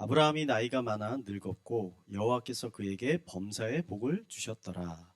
아브라함이 나이가 많아 늙었고 여호와께서 그에게 범사의 복을 주셨더라.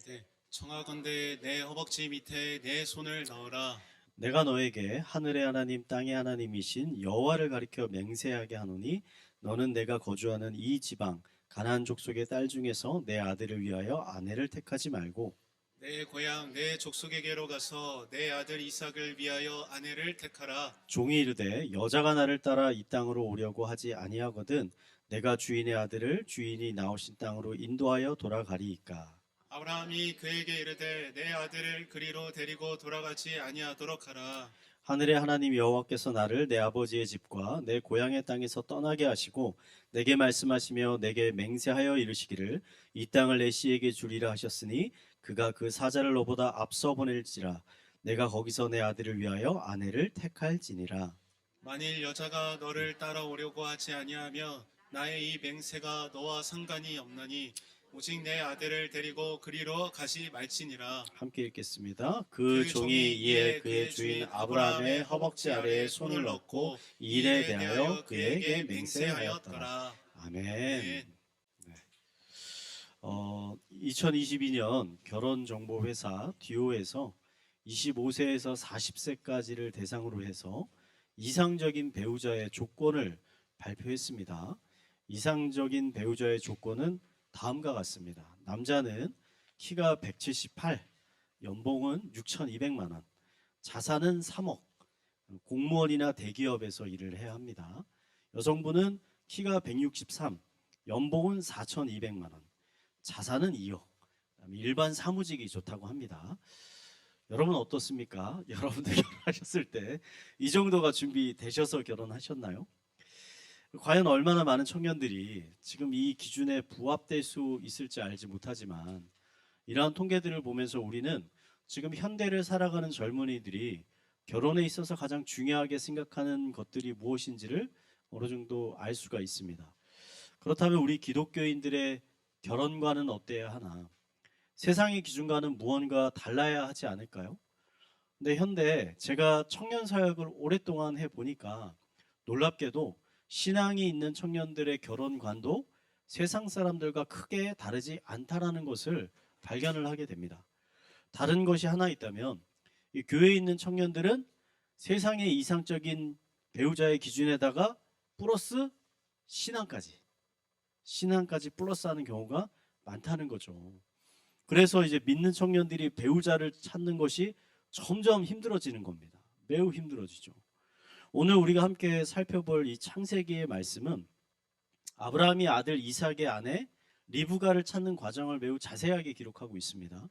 네, 청하건대 내 허벅지 밑에 내 손을 넣어라. 내가 너에게 하늘의 하나님 땅의 하나님이신 여호와를 가리켜 맹세하게 하노니 너는 내가 거주하는 이 지방 가나안 족속의 딸 중에서 내 아들을 위하여 아내를 택하지 말고 내 고향 내 족속에게로 가서 내 아들 이삭을 위하여 아내를 택하라. 종이 이르되 여자가 나를 따라 이 땅으로 오려고 하지 아니하거든 내가 주인의 아들을 주인이 나오신 땅으로 인도하여 돌아가리이까. 아브라함이 그에게 이르되 내 아들을 그리로 데리고 돌아가지 아니하도록 하라. 하늘의 하나님 여호와께서 나를 내 아버지의 집과 내 고향의 땅에서 떠나게 하시고 내게 말씀하시며 내게 맹세하여 이르시기를 이 땅을 내 씨에게 주리라 하셨으니 그가 그 사자를 너보다 앞서 보낼지라 내가 거기서 내 아들을 위하여 아내를 택할지니라. 만일 여자가 너를 따라오려고 하지 아니하며 나의 이 맹세가 너와 상관이 없나니 오직 내 아들을 데리고 그리로 가지 말지니라. 함께 읽겠습니다. 그 그 종이 이에 그의 주인 아브라함의 허벅지 아래에 손을 넣고 이 일에 대하여 그에게 맹세하였더라. 아멘. 아멘. 2022년 결혼정보회사 듀오에서 25세에서 40세까지를 대상으로 해서 이상적인 배우자의 조건을 발표했습니다. 이상적인 배우자의 조건은 다음과 같습니다. 남자는 키가 178, 연봉은 6,200만 원, 자산은 3억, 공무원이나 대기업에서 일을 해야 합니다. 여성분은 키가 163, 연봉은 4,200만 원, 자산은 2억, 일반 사무직이 좋다고 합니다. 여러분 어떻습니까? 여러분들 결혼하셨을 때 이 정도가 준비되셔서 결혼하셨나요? 과연 얼마나 많은 청년들이 지금 이 기준에 부합될 수 있을지 알지 못하지만 이러한 통계들을 보면서 우리는 지금 현대를 살아가는 젊은이들이 결혼에 있어서 가장 중요하게 생각하는 것들이 무엇인지를 어느 정도 알 수가 있습니다. 그렇다면 우리 기독교인들의 결혼관은 어때야 하나? 세상의 기준과는 무언가 달라야 하지 않을까요? 근데 현대 제가 청년 사역을 오랫동안 해보니까 놀랍게도 신앙이 있는 청년들의 결혼관도 세상 사람들과 크게 다르지 않다라는 것을 발견을 하게 됩니다. 다른 것이 하나 있다면 이 교회에 있는 청년들은 세상의 이상적인 배우자의 기준에다가 플러스 신앙까지 플러스하는 경우가 많다는 거죠. 그래서 이제 믿는 청년들이 배우자를 찾는 것이 점점 힘들어지는 겁니다. 매우 힘들어지죠. 오늘 우리가 함께 살펴볼 이 창세기의 말씀은 아브라함이 아들 이삭의 아내 리브가를 찾는 과정을 매우 자세하게 기록하고 있습니다.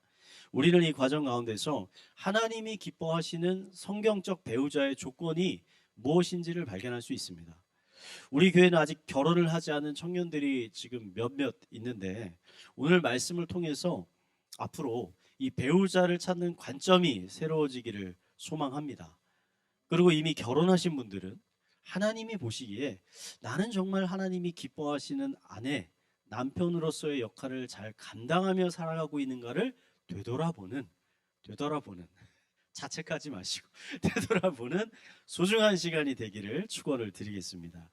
우리는 이 과정 가운데서 하나님이 기뻐하시는 성경적 배우자의 조건이 무엇인지를 발견할 수 있습니다. 우리 교회는 아직 결혼을 하지 않은 청년들이 지금 몇몇 있는데 오늘 말씀을 통해서 앞으로 이 배우자를 찾는 관점이 새로워지기를 소망합니다. 그리고 이미 결혼하신 분들은 하나님이 보시기에 나는 정말 하나님이 기뻐하시는 아내, 남편으로서의 역할을 잘 감당하며 살아가고 있는가를 되돌아보는 자책하지 마시고 되돌아보는 소중한 시간이 되기를 축원을 드리겠습니다.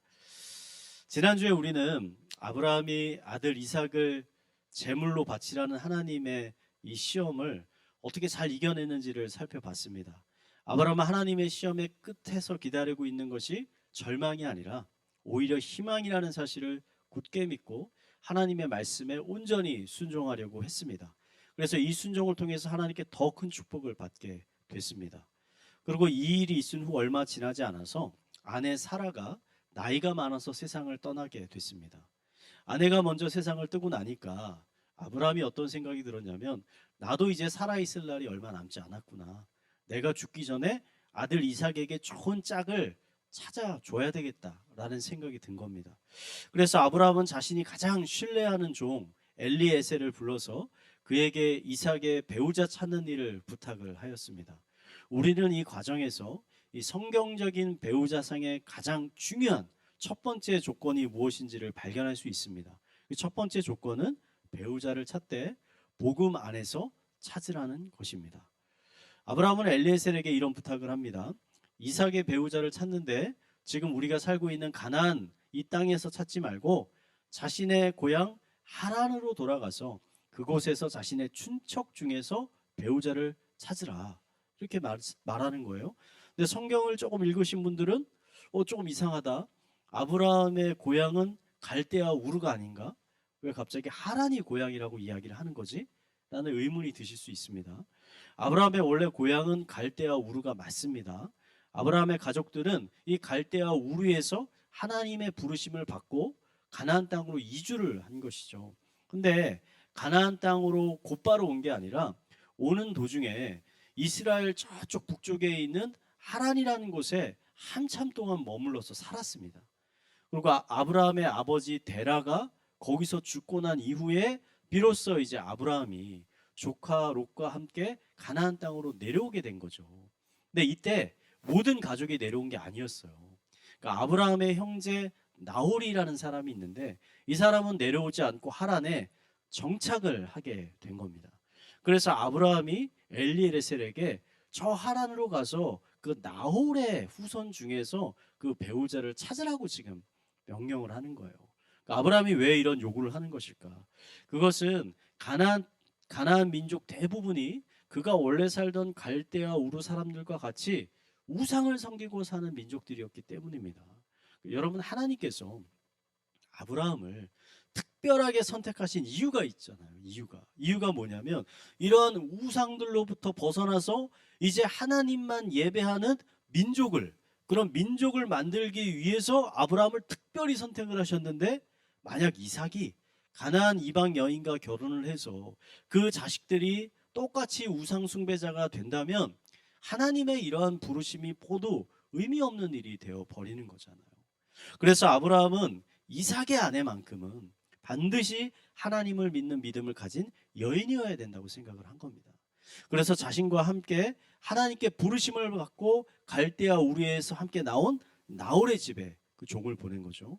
지난주에 우리는 아브라함이 아들 이삭을 제물로 바치라는 하나님의 이 시험을 어떻게 잘 이겨내는지를 살펴봤습니다. 아브라함은 하나님의 시험의 끝에서 기다리고 있는 것이 절망이 아니라 오히려 희망이라는 사실을 굳게 믿고 하나님의 말씀에 온전히 순종하려고 했습니다. 그래서 이 순종을 통해서 하나님께 더 큰 축복을 받게 됐습니다. 그리고 이 일이 있은 후 얼마 지나지 않아서 아내 사라가 나이가 많아서 세상을 떠나게 됐습니다. 아내가 먼저 세상을 뜨고 나니까 아브라함이 어떤 생각이 들었냐면 나도 이제 살아있을 날이 얼마 남지 않았구나. 내가 죽기 전에 아들 이삭에게 좋은 짝을 찾아줘야 되겠다라는 생각이 든 겁니다. 그래서 아브라함은 자신이 가장 신뢰하는 종 엘리에셀을 불러서 그에게 이삭의 배우자 찾는 일을 부탁을 하였습니다. 우리는 이 과정에서 이 성경적인 배우자상의 가장 중요한 첫 번째 조건이 무엇인지를 발견할 수 있습니다. 첫 번째 조건은 배우자를 찾되 복음 안에서 찾으라는 것입니다. 아브라함은 엘리에셀에게 이런 부탁을 합니다. 이삭의 배우자를 찾는데 지금 우리가 살고 있는 가나안 이 땅에서 찾지 말고 자신의 고향 하란으로 돌아가서 그곳에서 자신의 친척 중에서 배우자를 찾으라. 이렇게 말하는 거예요. 근데 성경을 조금 읽으신 분들은 조금 이상하다. 아브라함의 고향은 갈대아 우르가 아닌가? 왜 갑자기 하란이 고향이라고 이야기를 하는 거지? 라는 의문이 드실 수 있습니다. 아브라함의 원래 고향은 갈대아 우르가 맞습니다. 아브라함의 가족들은 이 갈대아 우르에서 하나님의 부르심을 받고 가나안 땅으로 이주를 한 것이죠. 근데 가나안 땅으로 곧바로 온 게 아니라 오는 도중에 이스라엘 저쪽 북쪽에 있는 하란이라는 곳에 한참 동안 머물러서 살았습니다. 그리고 아브라함의 아버지 데라가 거기서 죽고 난 이후에 비로소 이제 아브라함이 조카 롯과 함께 가나안 땅으로 내려오게 된 거죠. 근데 이때 모든 가족이 내려온 게 아니었어요. 그러니까 아브라함의 형제 나홀이라는 사람이 있는데 이 사람은 내려오지 않고 하란에 정착을 하게 된 겁니다. 그래서 아브라함이 엘리에셀에게 저 하란으로 가서 그 나홀의 후손 중에서 그 배우자를 찾으라고 지금 명령을 하는 거예요. 그러니까 아브라함이 왜 이런 요구를 하는 것일까? 그것은 가나안 민족 대부분이 그가 원래 살던 갈대아 우르 사람들과 같이 우상을 섬기고 사는 민족들이었기 때문입니다. 여러분, 하나님께서 아브라함을 특별하게 선택하신 이유가 있잖아요. 이유가 뭐냐면 이런 우상들로부터 벗어나서 이제 하나님만 예배하는 그런 민족을 만들기 위해서 아브라함을 특별히 선택을 하셨는데, 만약 이삭이 가나안 이방 여인과 결혼을 해서 그 자식들이 똑같이 우상 숭배자가 된다면 하나님의 이러한 부르심이 모두 의미 없는 일이 되어 버리는 거잖아요. 그래서 아브라함은 이삭의 아내만큼은 반드시 하나님을 믿는 믿음을 가진 여인이어야 된다고 생각을 한 겁니다. 그래서 자신과 함께 하나님께 부르심을 받고 갈대아 우르에서 함께 나온 나홀의 집에 그 종을 보낸 거죠.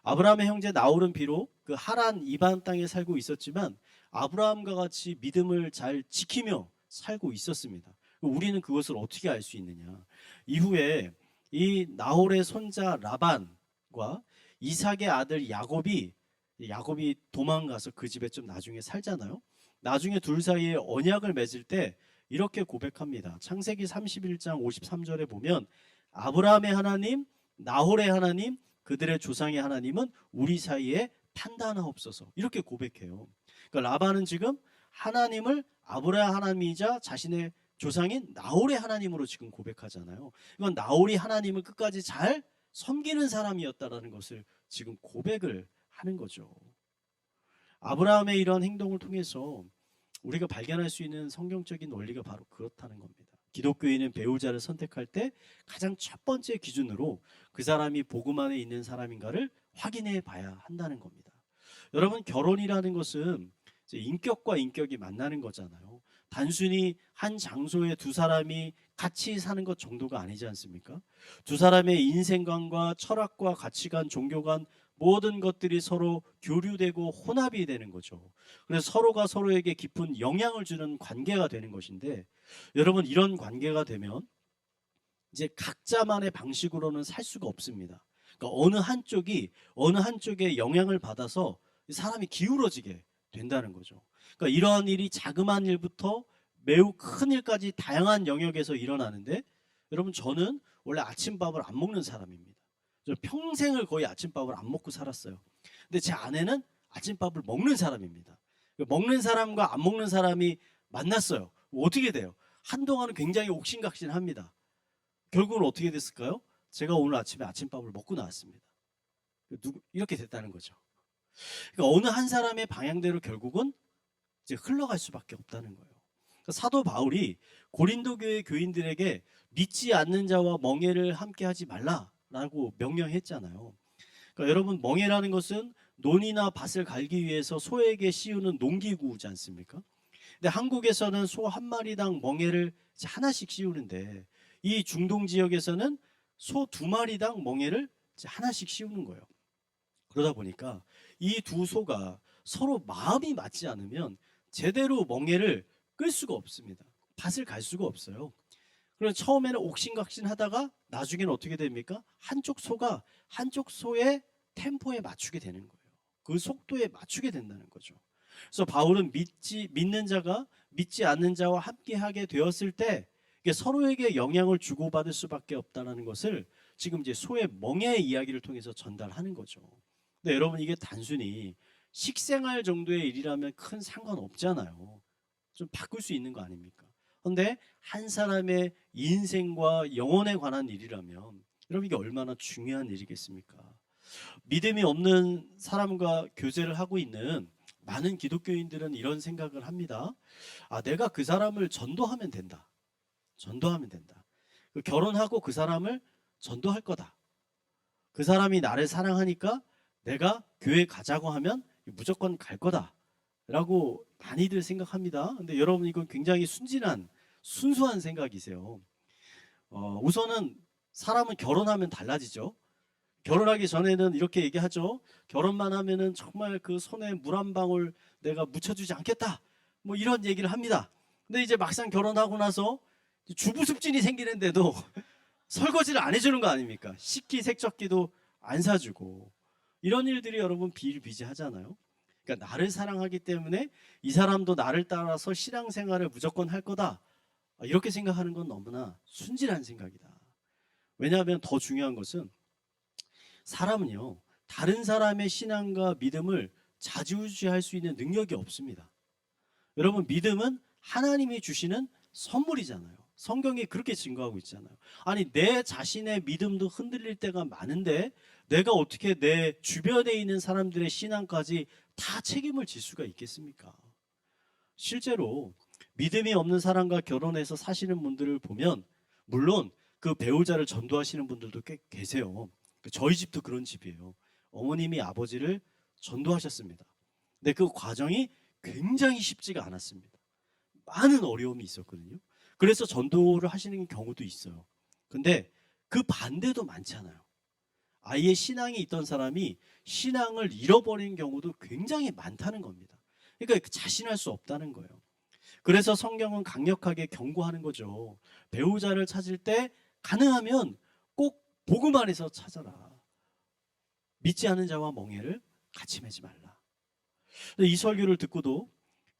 아브라함의 형제 나홀은 비록 그 하란 이방 땅에 살고 있었지만 아브라함과 같이 믿음을 잘 지키며 살고 있었습니다. 우리는 그것을 어떻게 알 수 있느냐? 이후에 이 나홀의 손자 라반과 이삭의 아들 야곱이 도망가서 그 집에 좀 나중에 살잖아요. 나중에 둘 사이에 언약을 맺을 때 이렇게 고백합니다. 창세기 31장 53절에 보면 아브라함의 하나님, 나홀의 하나님, 그들의 조상의 하나님은 우리 사이에 판단하옵소서. 이렇게 고백해요. 그러니까 라반은 지금 하나님을 아브라함 하나님이자 자신의 조상인 나홀의 하나님으로 지금 고백하잖아요. 이건 나홀이 하나님을 끝까지 잘 섬기는 사람이었다라는 것을 지금 고백을 하는 거죠. 아브라함의 이런 행동을 통해서 우리가 발견할 수 있는 성경적인 원리가 바로 그렇다는 겁니다. 기독교인은 배우자를 선택할 때 가장 첫 번째 기준으로 그 사람이 복음 안에 있는 사람인가를 확인해 봐야 한다는 겁니다. 여러분, 결혼이라는 것은 이제 인격과 인격이 만나는 거잖아요. 단순히 한 장소에 두 사람이 같이 사는 것 정도가 아니지 않습니까? 두 사람의 인생관과 철학과 가치관, 종교관 모든 것들이 서로 교류되고 혼합이 되는 거죠. 그래서 서로가 서로에게 깊은 영향을 주는 관계가 되는 것인데, 여러분, 이런 관계가 되면 이제 각자만의 방식으로는 살 수가 없습니다. 그러니까 어느 한쪽에 영향을 받아서 사람이 기울어지게 된다는 거죠. 그러니까 이러한 일이 자그마한 일부터 매우 큰 일까지 다양한 영역에서 일어나는데, 여러분, 저는 원래 아침밥을 안 먹는 사람입니다. 저 평생을 거의 아침밥을 안 먹고 살았어요. 근데 제 아내는 아침밥을 먹는 사람입니다. 먹는 사람과 안 먹는 사람이 만났어요. 어떻게 돼요? 한동안은 굉장히 옥신각신합니다. 결국은 어떻게 됐을까요? 제가 오늘 아침에 아침밥을 먹고 나왔습니다. 이렇게 됐다는 거죠. 그러니까 어느 한 사람의 방향대로 결국은 이제 흘러갈 수밖에 없다는 거예요. 그러니까 사도 바울이 고린도 교회 교인들에게 믿지 않는 자와 멍에를 함께 하지 말라라고 명령했잖아요. 그러니까 여러분, 멍에라는 것은 논이나 밭을 갈기 위해서 소에게 씌우는 농기구지 않습니까? 근데 한국에서는 소 한 마리당 멍에를 하나씩 씌우는데, 이 중동 지역에서는 소 두 마리당 멍에를 하나씩 씌우는 거예요. 그러다 보니까 이 두 소가 서로 마음이 맞지 않으면 제대로 멍에를 끌 수가 없습니다. 밭을 갈 수가 없어요. 그래서 처음에는 옥신각신하다가 나중에는 어떻게 됩니까? 한쪽 소가 한쪽 소의 템포에 맞추게 되는 거예요. 그 속도에 맞추게 된다는 거죠. 그래서 바울은 믿는 자가 믿지 않는 자와 함께하게 되었을 때 이게 서로에게 영향을 주고받을 수밖에 없다는 것을 지금 이제 소의 멍에의 이야기를 통해서 전달하는 거죠. 근데 여러분 이게 단순히 식생활 정도의 일이라면 큰 상관없잖아요. 좀 바꿀 수 있는 거 아닙니까? 그런데 한 사람의 인생과 영혼에 관한 일이라면 여러분 이게 얼마나 중요한 일이겠습니까? 믿음이 없는 사람과 교제를 하고 있는 많은 기독교인들은 이런 생각을 합니다. 아, 내가 그 사람을 전도하면 된다. 전도하면 된다. 결혼하고 그 사람을 전도할 거다. 그 사람이 나를 사랑하니까 내가 교회 가자고 하면 무조건 갈 거다. 라고 많이들 생각합니다. 근데 여러분 이건 굉장히 순수한 생각이세요. 우선은 사람은 결혼하면 달라지죠. 결혼하기 전에는 이렇게 얘기하죠. 결혼만 하면은 정말 그 손에 물 한 방울 내가 묻혀주지 않겠다. 뭐 이런 얘기를 합니다. 근데 이제 막상 결혼하고 나서 주부습진이 생기는데도 설거지를 안 해주는 거 아닙니까? 식기 세척기도 안 사주고 이런 일들이 여러분 비일비재하잖아요. 그러니까 나를 사랑하기 때문에 이 사람도 나를 따라서 신앙생활을 무조건 할 거다. 이렇게 생각하는 건 너무나 순진한 생각이다. 왜냐하면 더 중요한 것은 사람은요, 다른 사람의 신앙과 믿음을 좌지우지할 수 있는 능력이 없습니다. 여러분, 믿음은 하나님이 주시는 선물이잖아요. 성경이 그렇게 증거하고 있잖아요. 아니, 내 자신의 믿음도 흔들릴 때가 많은데 내가 어떻게 내 주변에 있는 사람들의 신앙까지 다 책임을 질 수가 있겠습니까? 실제로 믿음이 없는 사람과 결혼해서 사시는 분들을 보면 물론 그 배우자를 전도하시는 분들도 꽤 계세요. 저희 집도 그런 집이에요. 어머님이 아버지를 전도하셨습니다. 근데 그 과정이 굉장히 쉽지가 않았습니다. 많은 어려움이 있었거든요. 그래서 전도를 하시는 경우도 있어요. 근데 그 반대도 많잖아요. 아예 신앙이 있던 사람이 신앙을 잃어버린 경우도 굉장히 많다는 겁니다. 그러니까 자신할 수 없다는 거예요. 그래서 성경은 강력하게 경고하는 거죠. 배우자를 찾을 때 가능하면 꼭 복음 안에서 찾아라. 믿지 않는 자와 멍에를 같이 매지 말라. 이 설교를 듣고도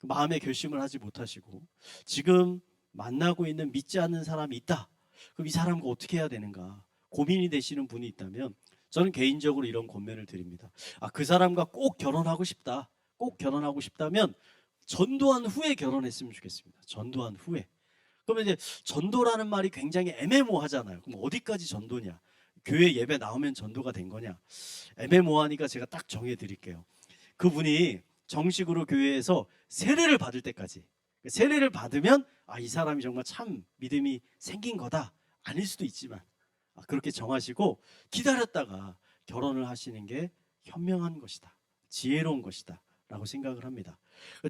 마음의 결심을 하지 못하시고 지금 만나고 있는 믿지 않는 사람이 있다. 그럼 이 사람과 어떻게 해야 되는가 고민이 되시는 분이 있다면 저는 개인적으로 이런 권면을 드립니다. 그 사람과 꼭 결혼하고 싶다. 꼭 결혼하고 싶다면 전도한 후에 결혼했으면 좋겠습니다. 전도한 후에. 그러면 이제 전도라는 말이 굉장히 애매모호하잖아요. 그럼 어디까지 전도냐? 교회 예배 나오면 전도가 된 거냐? 애매모호하니까 제가 딱 정해 드릴게요. 그분이 정식으로 교회에서 세례를 받을 때까지, 세례를 받으면 이 사람이 정말 참 믿음이 생긴 거다. 아닐 수도 있지만 그렇게 정하시고 기다렸다가 결혼을 하시는 게 현명한 것이다. 지혜로운 것이다. 라고 생각을 합니다.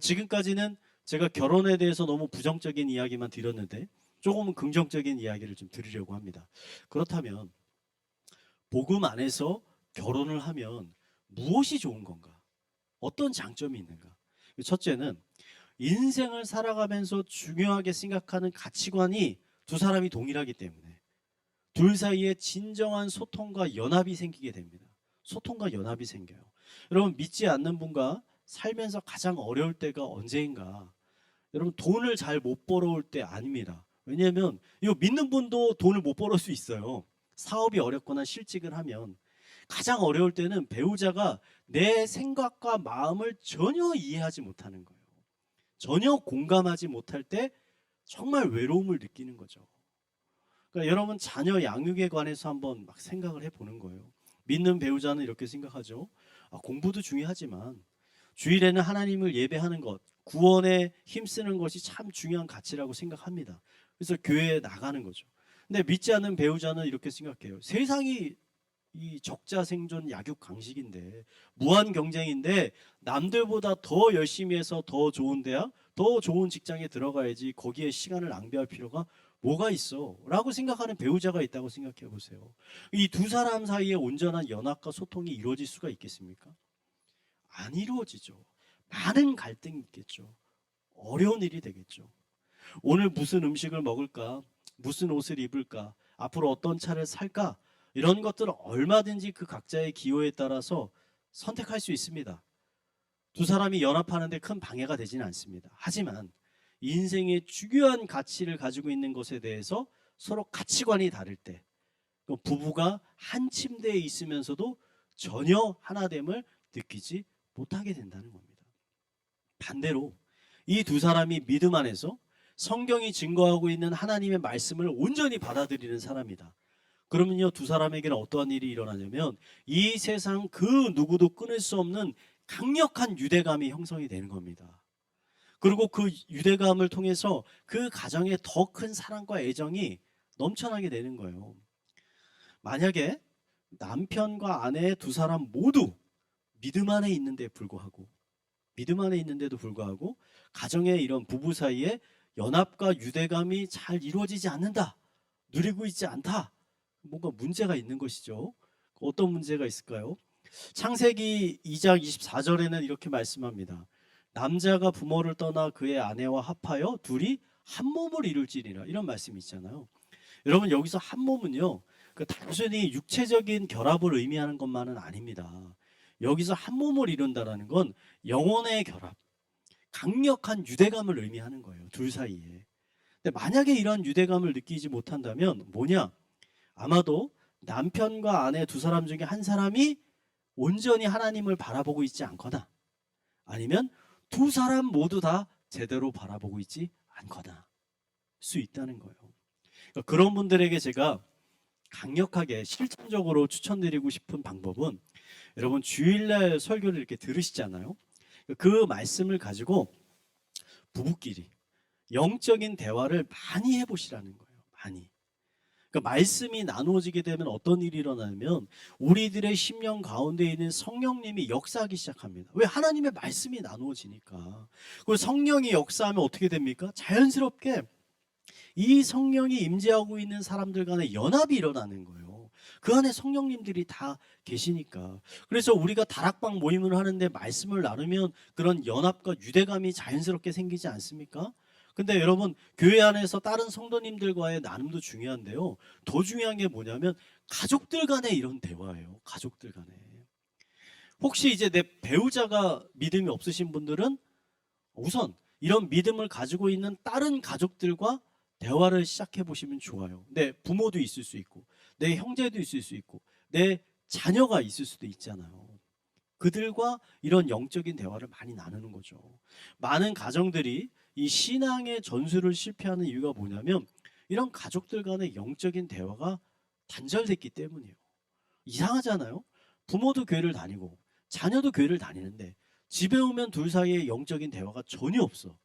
지금까지는 제가 결혼에 대해서 너무 부정적인 이야기만 드렸는데 조금은 긍정적인 이야기를 좀 드리려고 합니다. 그렇다면 복음 안에서 결혼을 하면 무엇이 좋은 건가? 어떤 장점이 있는가? 첫째는 인생을 살아가면서 중요하게 생각하는 가치관이 두 사람이 동일하기 때문에 둘 사이에 진정한 소통과 연합이 생기게 됩니다. 소통과 연합이 생겨요. 여러분 믿지 않는 분과 살면서 가장 어려울 때가 언제인가? 여러분 돈을 잘 못 벌어올 때 아닙니다. 왜냐하면 이거 믿는 분도 돈을 못 벌을 수 있어요. 사업이 어렵거나 실직을 하면 가장 어려울 때는 배우자가 내 생각과 마음을 전혀 이해하지 못하는 거예요. 전혀 공감하지 못할 때 정말 외로움을 느끼는 거죠. 그러니까 여러분 자녀 양육에 관해서 한번 막 생각을 해보는 거예요. 믿는 배우자는 이렇게 생각하죠. 공부도 중요하지만 주일에는 하나님을 예배하는 것, 구원에 힘쓰는 것이 참 중요한 가치라고 생각합니다. 그래서 교회에 나가는 거죠. 근데 믿지 않는 배우자는 이렇게 생각해요. 세상이 이 적자 생존 약육 강식인데 무한 경쟁인데 남들보다 더 열심히 해서 더 좋은 대학, 더 좋은 직장에 들어가야지 거기에 시간을 낭비할 필요가 뭐가 있어? 라고 생각하는 배우자가 있다고 생각해 보세요. 이 두 사람 사이에 온전한 연합과 소통이 이루어질 수가 있겠습니까? 안 이루어지죠. 많은 갈등이 있겠죠. 어려운 일이 되겠죠. 오늘 무슨 음식을 먹을까? 무슨 옷을 입을까? 앞으로 어떤 차를 살까? 이런 것들은 얼마든지 그 각자의 기호에 따라서 선택할 수 있습니다. 두 사람이 연합하는데 큰 방해가 되지는 않습니다. 하지만 인생의 중요한 가치를 가지고 있는 것에 대해서 서로 가치관이 다를 때 부부가 한 침대에 있으면서도 전혀 하나됨을 느끼지 못하게 된다는 겁니다. 반대로 이 두 사람이 믿음 안에서 성경이 증거하고 있는 하나님의 말씀을 온전히 받아들이는 사람이다. 그러면요, 두 사람에게는 어떠한 일이 일어나냐면 이 세상 그 누구도 끊을 수 없는 강력한 유대감이 형성이 되는 겁니다. 그리고 그 유대감을 통해서 그 가정에 더 큰 사랑과 애정이 넘쳐나게 되는 거예요. 만약에 남편과 아내 두 사람 모두 믿음 안에 있는데 불구하고 믿음 안에 있는데도 불구하고 가정의 이런 부부 사이에 연합과 유대감이 잘 이루어지지 않는다, 누리고 있지 않다, 뭔가 문제가 있는 것이죠. 어떤 문제가 있을까요? 창세기 2장 24절에는 이렇게 말씀합니다. 남자가 부모를 떠나 그의 아내와 합하여 둘이 한 몸을 이룰지니라, 이런 말씀이 있잖아요. 여러분, 여기서 한 몸은요, 단순히 육체적인 결합을 의미하는 것만은 아닙니다. 여기서 한 몸을 이룬다라는 건 영혼의 결합, 강력한 유대감을 의미하는 거예요. 둘 사이에. 근데 만약에 이런 유대감을 느끼지 못한다면 뭐냐? 아마도 남편과 아내 두 사람 중에 한 사람이 온전히 하나님을 바라보고 있지 않거나, 아니면 두 사람 모두 다 제대로 바라보고 있지 않거나 수 있다는 거예요. 그러니까 그런 분들에게 제가 강력하게 실천적으로 추천드리고 싶은 방법은, 여러분 주일날 설교를 이렇게 들으시잖아요. 그 말씀을 가지고 부부끼리 영적인 대화를 많이 해보시라는 거예요. 많이. 그러니까 말씀이 나누어지게 되면 어떤 일이 일어나면 우리들의 심령 가운데 있는 성령님이 역사하기 시작합니다. 왜? 하나님의 말씀이 나누어지니까. 그리고 성령이 역사하면 어떻게 됩니까? 자연스럽게 이 성령이 임재하고 있는 사람들 간의 연합이 일어나는 거예요. 그 안에 성령님들이 다 계시니까. 그래서 우리가 다락방 모임을 하는데 말씀을 나누면 그런 연합과 유대감이 자연스럽게 생기지 않습니까? 근데 여러분, 교회 안에서 다른 성도님들과의 나눔도 중요한데요, 더 중요한 게 뭐냐면 가족들 간의 이런 대화예요. 가족들 간에. 혹시 이제 내 배우자가 믿음이 없으신 분들은 우선 이런 믿음을 가지고 있는 다른 가족들과 대화를 시작해 보시면 좋아요. 내 부모도 있을 수 있고, 내 형제도 있을 수 있고, 내 자녀가 있을 수도 있잖아요. 그들과 이런 영적인 대화를 많이 나누는 거죠. 많은 가정들이 이 신앙의 전술을 실패하는 이유가 뭐냐면 이런 가족들 간의 영적인 대화가 단절됐기 때문이에요. 이상하잖아요. 부모도 교회를 다니고 자녀도 교회를 다니는데 집에 오면 둘 사이에 영적인 대화가 전혀 없어.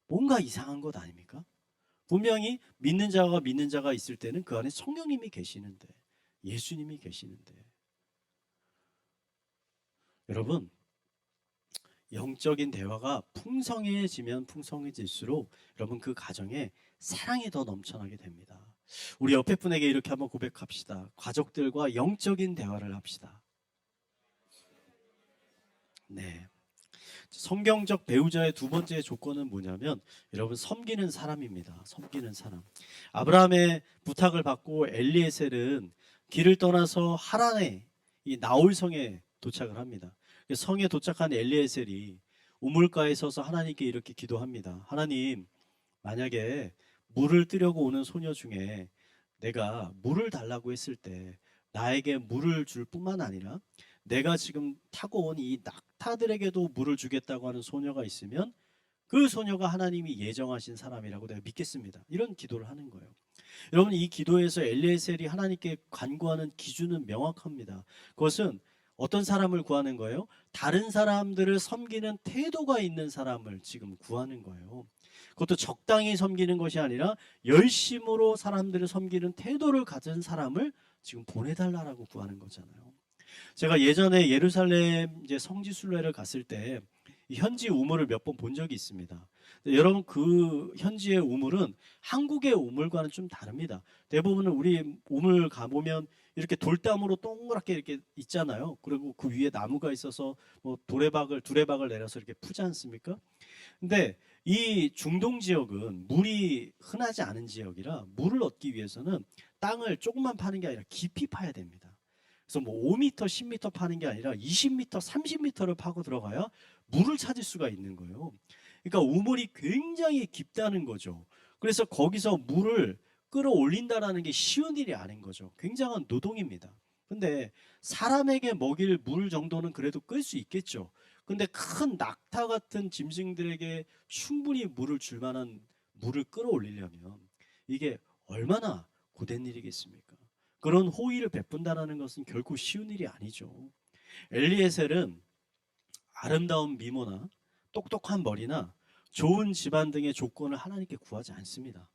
뭔가 이상한 것 아닙니까? 분명히 믿는 자가 있을 때는 그 안에 성령님이 계시는데, 예수님이 계시는데. 여러분, 영적인 대화가 풍성해지면 풍성해질수록 여러분 그 가정에 사랑이 더 넘쳐나게 됩니다. 우리 옆에 분에게 이렇게 한번 고백합시다. 가족들과 영적인 대화를 합시다. 네. 성경적 배우자의 두 번째 조건은 뭐냐면 여러분, 섬기는 사람입니다. 섬기는 사람. 아브라함의 부탁을 받고 엘리에셀은 길을 떠나서 하란의 이 나홀성에 도착을 합니다. 성에 도착한 엘리에셀이 우물가에 서서 하나님께 이렇게 기도합니다. 하나님, 만약에 물을 뜨려고 오는 소녀 중에 내가 물을 달라고 했을 때 나에게 물을 줄 뿐만 아니라 내가 지금 타고 온 이 낙타들에게도 물을 주겠다고 하는 소녀가 있으면 그 소녀가 하나님이 예정하신 사람이라고 내가 믿겠습니다. 이런 기도를 하는 거예요. 여러분, 이 기도에서 엘리에셀이 하나님께 간구하는 기준은 명확합니다. 그것은 어떤 사람을 구하는 거예요? 다른 사람들을 섬기는 태도가 있는 사람을 지금 구하는 거예요. 그것도 적당히 섬기는 것이 아니라 열심으로 사람들을 섬기는 태도를 가진 사람을 지금 보내달라고 구하는 거잖아요. 제가 예전에 예루살렘 이제 성지 순례를 갔을 때 현지 우물을 몇 번 본 적이 있습니다. 여러분, 그 현지의 우물은 한국의 우물과는 좀 다릅니다. 대부분은 우리 우물 가보면 이렇게 돌담으로 동그랗게 이렇게 있잖아요. 그리고 그 위에 나무가 있어서 뭐 두레박을 내려서 이렇게 푸지 않습니까? 근데 이 중동 지역은 물이 흔하지 않은 지역이라 물을 얻기 위해서는 땅을 조금만 파는 게 아니라 깊이 파야 됩니다. 그래서 뭐 5m, 10m 파는 게 아니라 20m, 30m를 파고 들어가야 물을 찾을 수가 있는 거예요. 그러니까 우물이 굉장히 깊다는 거죠. 그래서 거기서 물을 끌어올린다라는 게 쉬운 일이 아닌 거죠. 굉장한 노동입니다. 근데 사람에게 먹일 물 정도는 그래도 끌 수 있겠죠. 근데 큰 낙타 같은 짐승들에게 충분히 물을 줄 만한 물을 끌어올리려면 이게 얼마나 고된 일이겠습니까? 그런 호의를 베푼다라는 것은 결코 쉬운 일이 아니죠. 엘리에셀은 아름다운 미모나 똑똑한 머리나 좋은 집안 등의 조건을 하나님께 구하지 않습니다.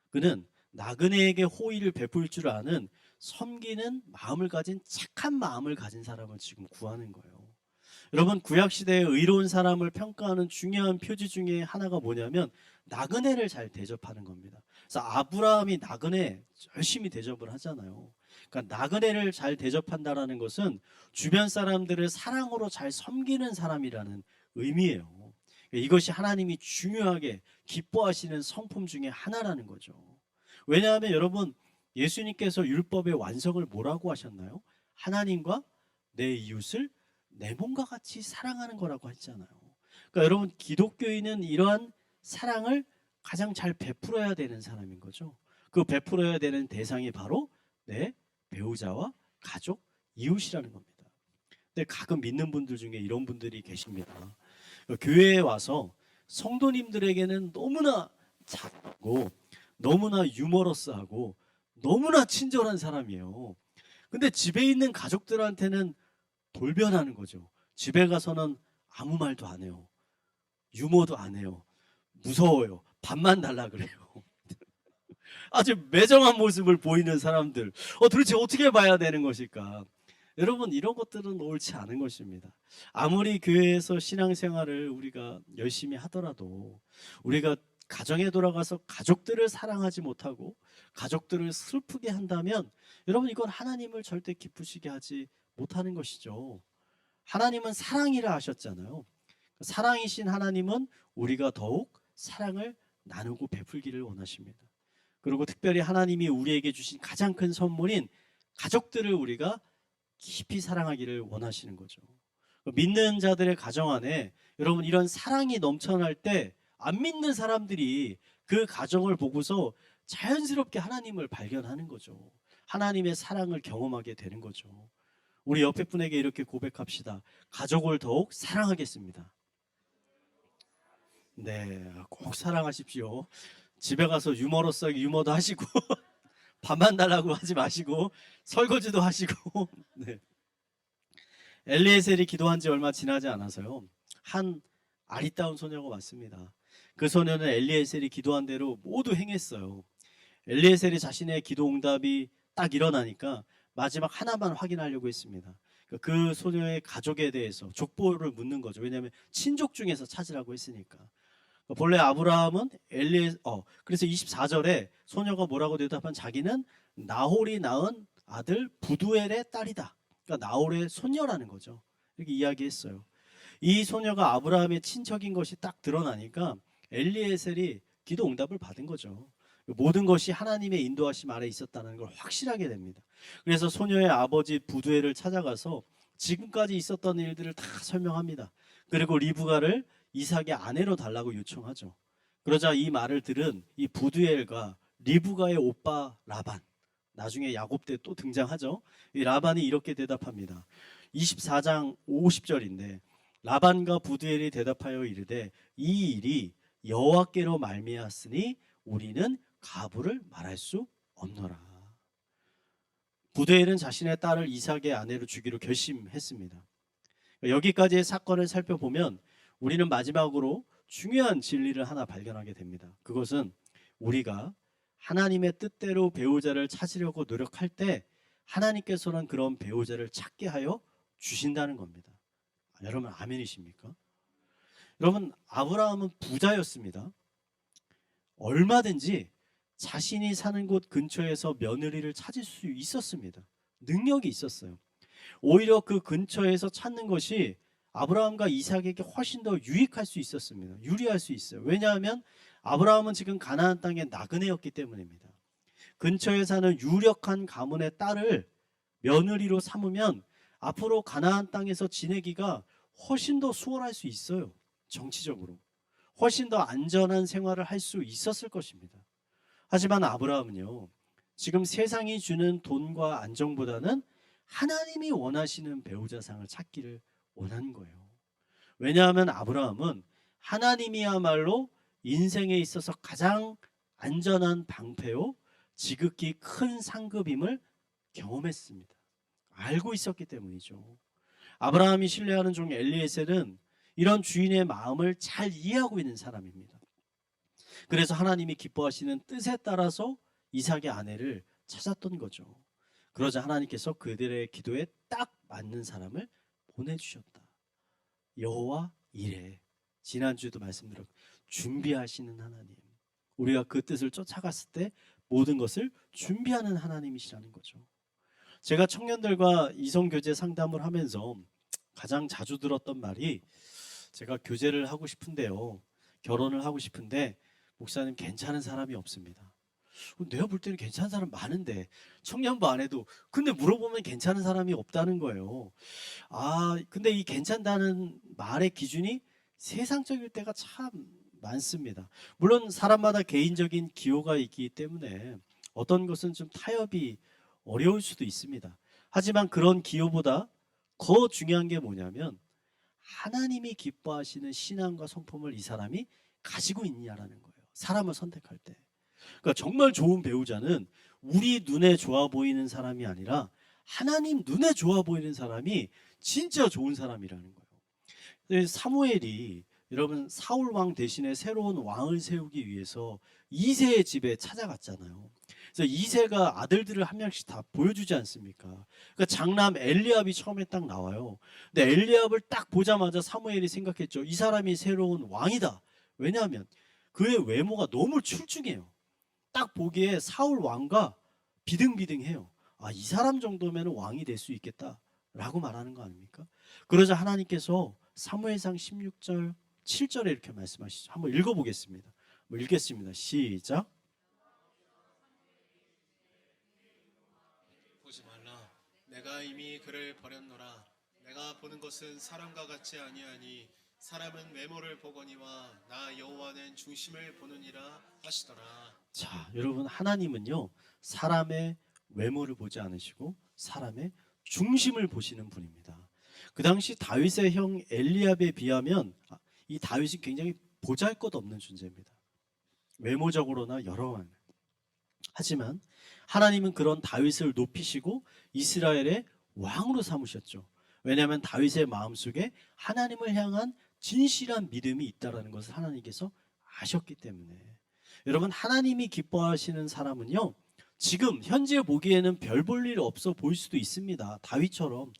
그는 나그네에게 호의를 베풀 줄 아는 섬기는 마음을 가진 착한 마음을 가진 사람을 지금 구하는 거예요. 여러분, 구약시대의 의로운 사람을 평가하는 중요한 표지 중에 하나가 뭐냐면 나그네를 잘 대접하는 겁니다. 그래서 아브라함이 나그네 열심히 대접을 하잖아요. 그러니까 나그네를 잘 대접한다라는 것은 주변 사람들을 사랑으로 잘 섬기는 사람이라는 의미예요. 이것이 하나님이 중요하게 기뻐하시는 성품 중에 하나라는 거죠. 왜냐하면 여러분, 예수님께서 율법의 완성을 뭐라고 하셨나요? 하나님과 내 이웃을 내 몸과 같이 사랑하는 거라고 했잖아요. 그러니까 여러분, 기독교인은 이러한 사랑을 가장 잘 베풀어야 되는 사람인 거죠. 그 베풀어야 되는 대상이 바로 내 배우자와 가족, 이웃이라는 겁니다. 근데 가끔 믿는 분들 중에 이런 분들이 계십니다. 교회에 와서 성도님들에게는 너무나 작고 너무나 유머러스하고 너무나 친절한 사람이에요. 근데 집에 있는 가족들한테는 돌변하는 거죠. 집에 가서는 아무 말도 안 해요. 유머도 안 해요. 무서워요. 밥만 달라 그래요. 아주 매정한 모습을 보이는 사람들. 도대체 어떻게 봐야 되는 것일까? 여러분, 이런 것들은 옳지 않은 것입니다. 아무리 교회에서 신앙생활을 우리가 열심히 하더라도 우리가 가정에 돌아가서 가족들을 사랑하지 못하고 가족들을 슬프게 한다면 여러분, 이건 하나님을 절대 기쁘시게 하지 못하는 것이죠. 하나님은 사랑이라 하셨잖아요. 사랑이신 하나님은 우리가 더욱 사랑을 나누고 베풀기를 원하십니다. 그리고 특별히 하나님이 우리에게 주신 가장 큰 선물인 가족들을 우리가 깊이 사랑하기를 원하시는 거죠. 믿는 자들의 가정 안에 여러분, 이런 사랑이 넘쳐날 때 안 믿는 사람들이 그 가정을 보고서 자연스럽게 하나님을 발견하는 거죠. 하나님의 사랑을 경험하게 되는 거죠. 우리 옆에 분에게 이렇게 고백합시다. 가족을 더욱 사랑하겠습니다. 네, 꼭 사랑하십시오. 집에 가서 유머러스하게 유머도 하시고 밥만 달라고 하지 마시고 설거지도 하시고. 네. 엘리에셀이 기도한 지 얼마 지나지 않아서요, 한 아리따운 소녀가 왔습니다. 그 소녀는 엘리에셀이 기도한 대로 모두 행했어요. 엘리에셀이 자신의 기도 응답이 딱 일어나니까 마지막 하나만 확인하려고 했습니다. 그 소녀의 가족에 대해서 족보를 묻는 거죠. 왜냐하면 친족 중에서 찾으라고 했으니까. 본래 아브라함은 그래서 24절에 소녀가 뭐라고 대답한, 자기는 나홀이 낳은 아들 부두엘의 딸이다. 그러니까 나홀의 손녀라는 거죠. 이렇게 이야기했어요. 이 소녀가 아브라함의 친척인 것이 딱 드러나니까 엘리에셀이 기도 응답을 받은 거죠. 모든 것이 하나님의 인도하심 아래 있었다는 걸 확실하게 됩니다. 그래서 소녀의 아버지 부두엘을 찾아가서 지금까지 있었던 일들을 다 설명합니다. 그리고 리브가를 이삭의 아내로 달라고 요청하죠. 그러자 이 말을 들은 이 부두엘과 리브가의 오빠 라반, 나중에 야곱 때 또 등장하죠. 이 라반이 이렇게 대답합니다. 24장 50절인데 라반과 부두엘이 대답하여 이르되 이 일이 여호와께로 말미암았으니 우리는 가부를 말할 수 없노라. 부두엘은 자신의 딸을 이삭의 아내로 주기로 결심했습니다. 여기까지의 사건을 살펴보면 우리는 마지막으로 중요한 진리를 하나 발견하게 됩니다. 그것은 우리가 하나님의 뜻대로 배우자를 찾으려고 노력할 때 하나님께서는 그런 배우자를 찾게 하여 주신다는 겁니다. 여러분, 아멘이십니까? 여러분, 아브라함은 부자였습니다. 얼마든지 자신이 사는 곳 근처에서 며느리를 찾을 수 있었습니다. 능력이 있었어요. 오히려 그 근처에서 찾는 것이 아브라함과 이삭에게 훨씬 더 유익할 수 있었습니다. 유리할 수 있어요. 왜냐하면 아브라함은 지금 가나안 땅의 나그네였기 때문입니다. 근처에 사는 유력한 가문의 딸을 며느리로 삼으면 앞으로 가나안 땅에서 지내기가 훨씬 더 수월할 수 있어요. 정치적으로. 훨씬 더 안전한 생활을 할 수 있었을 것입니다. 하지만 아브라함은요, 지금 세상이 주는 돈과 안정보다는 하나님이 원하시는 배우자상을 찾기를 원한 거예요. 왜냐하면 아브라함은 하나님이야말로 인생에 있어서 가장 안전한 방패요, 지극히 큰 상급임을 경험했습니다. 알고 있었기 때문이죠. 아브라함이 신뢰하는 종 엘리에셀은 이런 주인의 마음을 잘 이해하고 있는 사람입니다. 그래서 하나님이 기뻐하시는 뜻에 따라서 이삭의 아내를 찾았던 거죠. 그러자 하나님께서 그들의 기도에 딱 맞는 사람을 보내주셨다. 여호와 이레. 지난주에도 말씀드렸고 준비하시는 하나님. 우리가 그 뜻을 쫓아갔을 때 모든 것을 준비하는 하나님이시라는 거죠. 제가 청년들과 이성교제 상담을 하면서 가장 자주 들었던 말이, 제가 교제를 하고 싶은데요, 결혼을 하고 싶은데 목사님 괜찮은 사람이 없습니다. 내가 볼 때는 괜찮은 사람 많은데, 청년부 안에도. 근데 물어보면 괜찮은 사람이 없다는 거예요. 근데 이 괜찮다는 말의 기준이 세상적일 때가 참 많습니다. 물론 사람마다 개인적인 기호가 있기 때문에 어떤 것은 좀 타협이 어려울 수도 있습니다. 하지만 그런 기호보다 더 중요한 게 뭐냐면, 하나님이 기뻐하시는 신앙과 성품을 이 사람이 가지고 있냐라는 거예요. 사람을 선택할 때. 그러니까 정말 좋은 배우자는 우리 눈에 좋아 보이는 사람이 아니라 하나님 눈에 좋아 보이는 사람이 진짜 좋은 사람이라는 거예요. 사무엘이, 여러분, 사울 왕 대신에 새로운 왕을 세우기 위해서 이새의 집에 찾아갔잖아요. 그래서 이새가 아들들을 한 명씩 다 보여주지 않습니까? 그러니까 장남 엘리압이 처음에 딱 나와요. 근데 엘리압을 딱 보자마자 사무엘이 생각했죠. 이 사람이 새로운 왕이다. 왜냐하면 그의 외모가 너무 출중해요. 딱 보기에 사울 왕과 비등비등해요. 이 사람 정도면 왕이 될 수 있겠다라고 말하는 거 아닙니까? 그러자 하나님께서 사무엘상 16절 7절에 이렇게 말씀하시죠. 한번 읽어보겠습니다. 읽겠습니다. 시작. 보지 말라. 내가 이미 그를 버렸노라. 내가 보는 것은 사람과 같지 아니하니 사람은 외모를 보거니와 나 여호와는 중심을 보느니라 하시더라. 자, 여러분, 하나님은요, 사람의 외모를 보지 않으시고 사람의 중심을 보시는 분입니다. 그 당시 다윗의 형 엘리압에 비하면 이 다윗이 굉장히 보잘것없는 존재입니다. 외모적으로나 여러 번. 하지만 하나님은 그런 다윗을 높이시고 이스라엘의 왕으로 삼으셨죠. 왜냐하면 다윗의 마음속에 하나님을 향한 진실한 믿음이 있다는 것을 하나님께서 아셨기 때문에. 여러분, 하나님이 기뻐하시는 사람은요, 지금 현재 보기에는 별 볼 일 없어 보일 수도 있습니다. 다윗처럼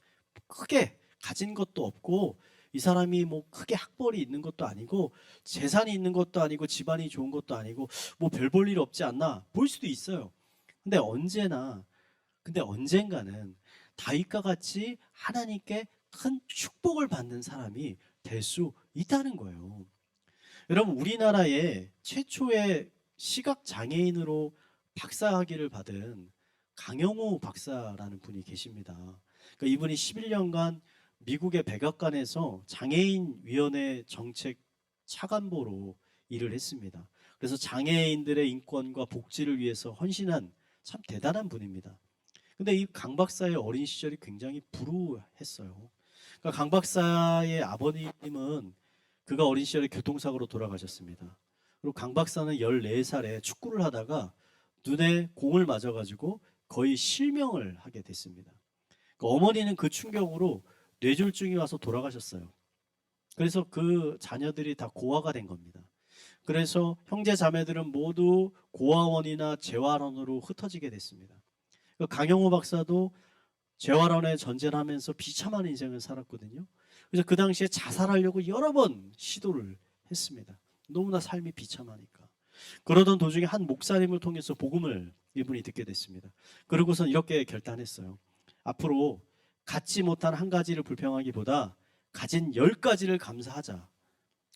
크게 가진 것도 없고, 이 사람이 뭐 크게 학벌이 있는 것도 아니고 재산이 있는 것도 아니고 집안이 좋은 것도 아니고 뭐 별 볼 일 없지 않나 보일 수도 있어요. 근데 언젠가는 다윗과 같이 하나님께 큰 축복을 받는 사람이 될 수 있다는 거예요. 여러분, 우리나라의 최초의 시각 장애인으로 박사학위를 받은 강영호 박사라는 분이 계십니다. 그러니까 이분이 11년간 미국의 백악관에서 장애인 위원회 정책 차관보로 일을 했습니다. 그래서 장애인들의 인권과 복지를 위해서 헌신한 참 대단한 분입니다. 근데 이 강 박사의 어린 시절이 굉장히 불우했어요. 그러니까 강 박사의 아버님은 그가 어린 시절에 교통사고로 돌아가셨습니다. 그리고 강 박사는 14살에 축구를 하다가 눈에 공을 맞아가지고 거의 실명을 하게 됐습니다. 그러니까 어머니는 그 충격으로 뇌졸중이 와서 돌아가셨어요. 그래서 그 자녀들이 다 고아가 된 겁니다. 그래서 형제 자매들은 모두 고아원이나 재활원으로 흩어지게 됐습니다. 강영호 박사도 재활원에 전전하면서 비참한 인생을 살았거든요. 그래서 그 당시에 자살하려고 여러 번 시도를 했습니다. 너무나 삶이 비참하니까. 그러던 도중에 한 목사님을 통해서 복음을 이분이 듣게 됐습니다. 그러고선 이렇게 결단했어요. 앞으로 갖지 못한 한 가지를 불평하기보다 가진 10가지를 감사하자.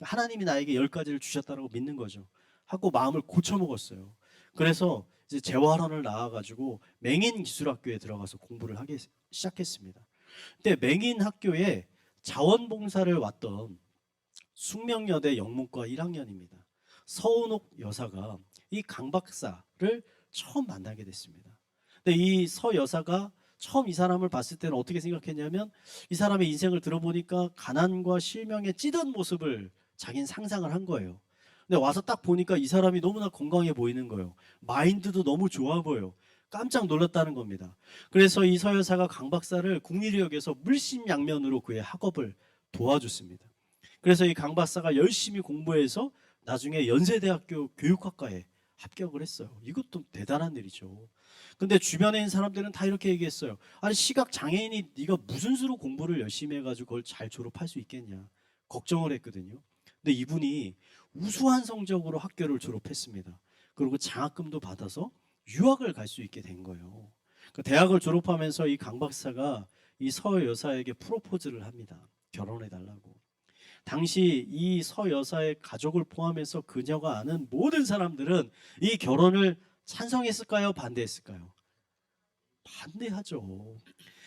하나님이 나에게 10가지를 주셨다고 믿는 거죠. 하고 마음을 고쳐먹었어요. 그래서 이제 재활원을 나와가지고 맹인 기술학교에 들어가서 공부를 하기 시작했습니다. 근데 맹인 학교에 자원봉사를 왔던 숙명여대 영문과 1학년입니다. 서은옥 여사가 이 강 박사를 처음 만나게 됐습니다. 근데 이 서 여사가 처음 이 사람을 봤을 때는 어떻게 생각했냐면 이 사람의 인생을 들어보니까 가난과 실명에 찌든 모습을 자기는 상상을 한 거예요. 근데 와서 딱 보니까 이 사람이 너무나 건강해 보이는 거예요. 마인드도 너무 좋아 보여요. 깜짝 놀랐다는 겁니다. 그래서 이 서 여사가 강 박사를 국립의학에서 물심양면으로 그의 학업을 도와줬습니다. 그래서 이 강 박사가 열심히 공부해서 나중에 연세대학교 교육학과에 합격을 했어요. 이것도 대단한 일이죠. 근데 주변에 있는 사람들은 다 이렇게 얘기했어요. 아니 시각 장애인이 네가 무슨 수로 공부를 열심히 해가지고 그걸 잘 졸업할 수 있겠냐 걱정을 했거든요. 근데 이분이 우수한 성적으로 학교를 졸업했습니다. 그리고 장학금도 받아서 유학을 갈 수 있게 된 거예요. 그 대학을 졸업하면서 이 강 박사가 이 서 여사에게 프로포즈를 합니다. 결혼해 달라고. 당시 이 서 여사의 가족을 포함해서 그녀가 아는 모든 사람들은 이 결혼을 찬성했을까요? 반대했을까요? 반대하죠.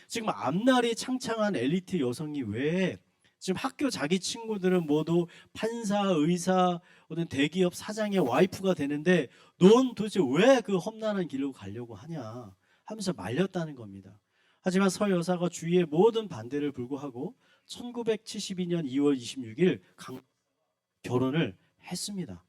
지금 앞날이 창창한 엘리트 여성이 왜 지금 학교 자기 친구들은 모두 판사, 의사, 어떤 대기업 사장의 와이프가 되는데 넌 도대체 왜 그 험난한 길로 가려고 하냐 하면서 말렸다는 겁니다. 하지만 서 여사가 주위의 모든 반대를 불구하고 1972년 2월 26일 결혼을 했습니다.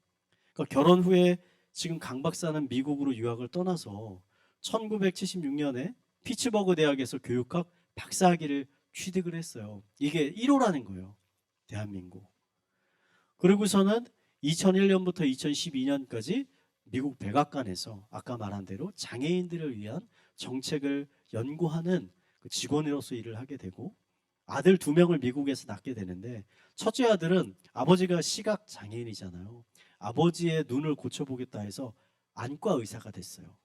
그러니까 결혼 후에 지금 강 박사는 미국으로 유학을 떠나서 1976년에 피츠버그 대학에서 교육학 박사학위를 취득을 했어요. 이게 1호라는 거예요. 대한민국. 그리고서는 2001년부터 2012년까지 미국 백악관에서 아까 말한 대로 장애인들을 위한 정책을 연구하는 그 직원으로서 일을 하게 되고 아들 2명을 미국에서 낳게 되는데 첫째 아들은 아버지가 시각 장애인이잖아요. 아버지의 눈을 고쳐보겠다 해서 안과 의사가 됐어요.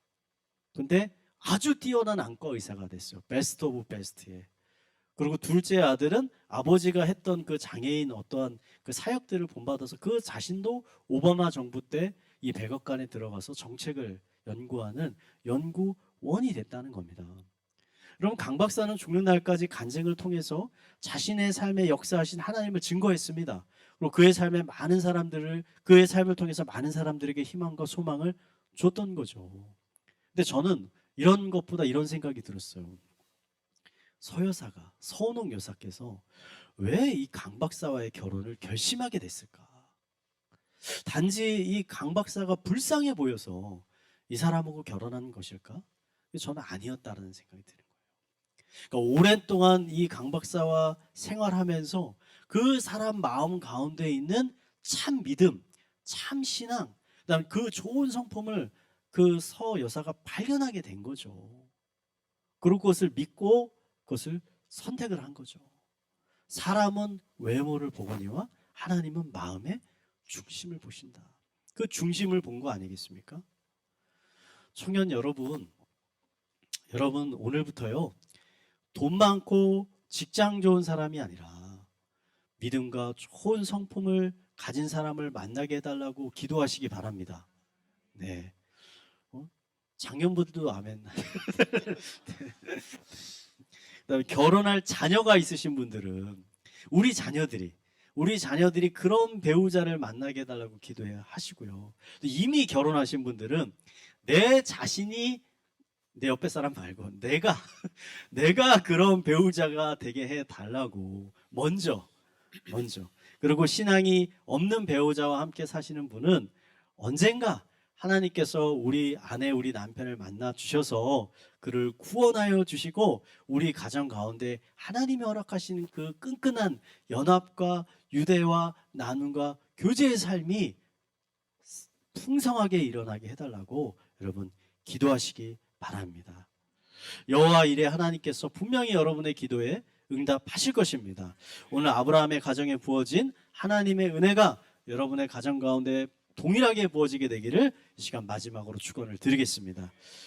근데 아주 뛰어난 안과 의사가 됐어요. 베스트 오브 베스트에. 그리고 둘째 아들은 아버지가 했던 그 장애인 어떠한 그 사역들을 본받아서 그 자신도 오바마 정부 때 이 백악관에 들어가서 정책을 연구하는 연구원이 됐다는 겁니다. 그럼 강 박사는 죽는 날까지 간증을 통해서 자신의 삶에 역사하신 하나님을 증거했습니다. 그리고 그의 삶에 많은 사람들을 그의 삶을 통해서 많은 사람들에게 희망과 소망을 줬던 거죠. 근데 저는 이런 것보다 이런 생각이 들었어요. 서 여사가 서은옥 여사께서 왜 이 강 박사와의 결혼을 결심하게 됐을까? 단지 이 강 박사가 불쌍해 보여서 이 사람하고 결혼한 것일까? 저는 아니었다는 생각이 드는 거예요. 그러니까 오랜 동안 이 강 박사와 생활하면서 그 사람 마음 가운데 있는 참 믿음, 참 신앙, 그다음 그 좋은 성품을 그 서 여사가 발견하게 된 거죠. 그리고 그것을 믿고 그것을 선택을 한 거죠. 사람은 외모를 보거니와 하나님은 마음의 중심을 보신다. 그 중심을 본 거 아니겠습니까? 청년 여러분 오늘부터요. 돈 많고 직장 좋은 사람이 아니라 믿음과 좋은 성품을 가진 사람을 만나게 해달라고 기도하시기 바랍니다. 네. 장년분들도 아멘. 그다음에 결혼할 자녀가 있으신 분들은 우리 자녀들이 그런 배우자를 만나게 해달라고 기도해야 하시고요. 이미 결혼하신 분들은 내 자신이 내 옆에 사람 말고 내가 그런 배우자가 되게 해달라고 먼저 그리고 신앙이 없는 배우자와 함께 사시는 분은 언젠가 하나님께서 우리 아내 우리 남편을 만나 주셔서 그를 구원하여 주시고 우리 가정 가운데 하나님이 허락하시는 그 끈끈한 연합과 유대와 나눔과 교제의 삶이 풍성하게 일어나게 해달라고 여러분 기도하시기 바랍니다. 여호와 이레 하나님께서 분명히 여러분의 기도에 응답하실 것입니다. 오늘 아브라함의 가정에 부어진 하나님의 은혜가 여러분의 가정 가운데 동일하게 부어지게 되기를 이 시간 마지막으로 축원을 드리겠습니다.